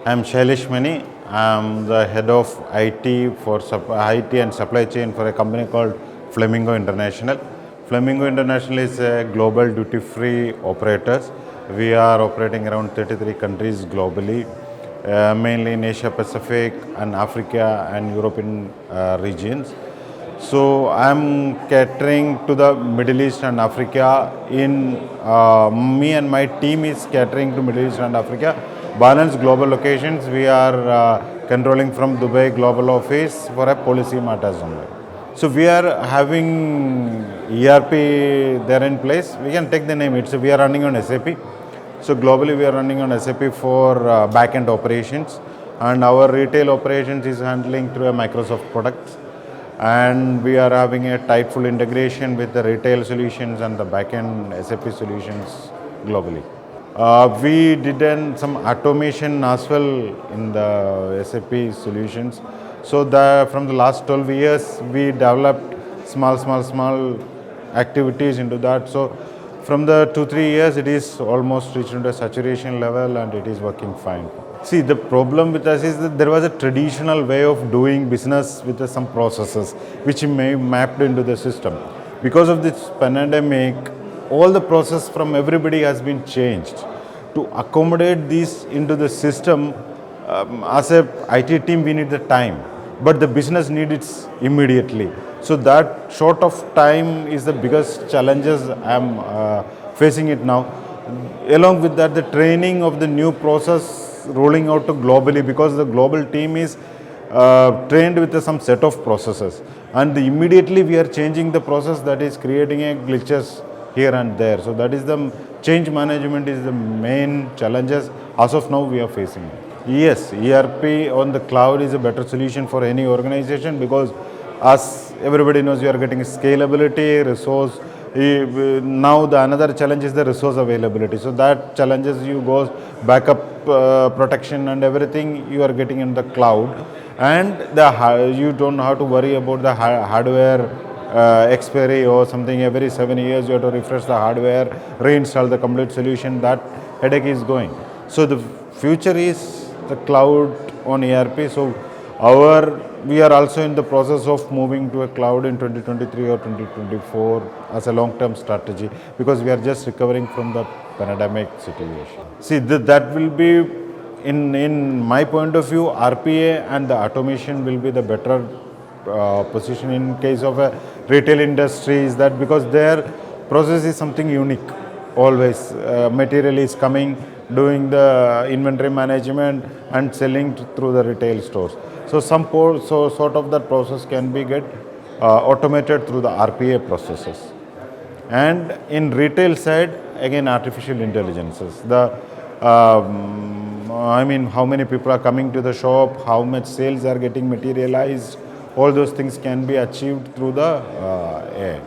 I'm Shailesh Mani. I'm the head of IT and supply chain for a company called Flamingo International. Flamingo International is a global duty-free operators. We are operating around 33 countries globally, mainly in Asia Pacific and Africa and European regions. So I'm catering to the Middle East and Africa. Me and my team is catering to Middle East and Africa. Balance global locations. We are controlling from Dubai global office for a policy matters only. So we are having ERP there in place. We can take the name. We are running on SAP. So globally we are running on SAP for back-end operations, and our retail operations is handling through a Microsoft products, and we are having a tight full integration with the retail solutions and the back-end SAP solutions globally. We did some automation as well in the SAP solutions. So from the last 12 years, we developed small activities into that. So from the 2-3 years, it is almost reached into a saturation level and it is working fine. See, the problem with us is that there was a traditional way of doing business with some processes which may mapped into the system. Because of this pandemic, all the process from everybody has been changed. To accommodate this into the system, as a IT team, we need the time, but the business needs it immediately. So that short of time is the biggest challenges I'm facing it now. Along with that, the training of the new process rolling out to globally, because the global team is trained with some set of processes, and immediately we are changing the process, that is creating a glitches here and there. So that is the change management is the main challenges as of now we are facing. Yes, ERP on the cloud is a better solution for any organization, because as everybody knows, you are getting scalability, resource. Now the another challenge is the resource availability. So that challenges you goes backup protection and everything you are getting in the cloud, and you don't have to worry about the hardware expiry or something. Every 7 years you have to refresh the hardware, reinstall the complete solution. That headache is going. So the future is the cloud on ERP. So we are also in the process of moving to a cloud in 2023 or 2024 as a long-term strategy, because we are just recovering from the pandemic situation. See, that will be, in my point of view, RPA and the automation will be the better position in case of a retail industry, is that because their process is something unique. Always material is coming, doing the inventory management and selling through the retail stores. So sort of that process can be get automated through the RPA processes. And in retail side, again, artificial intelligences. How many people are coming to the shop, how much sales are getting materialized, all those things can be achieved through the AI.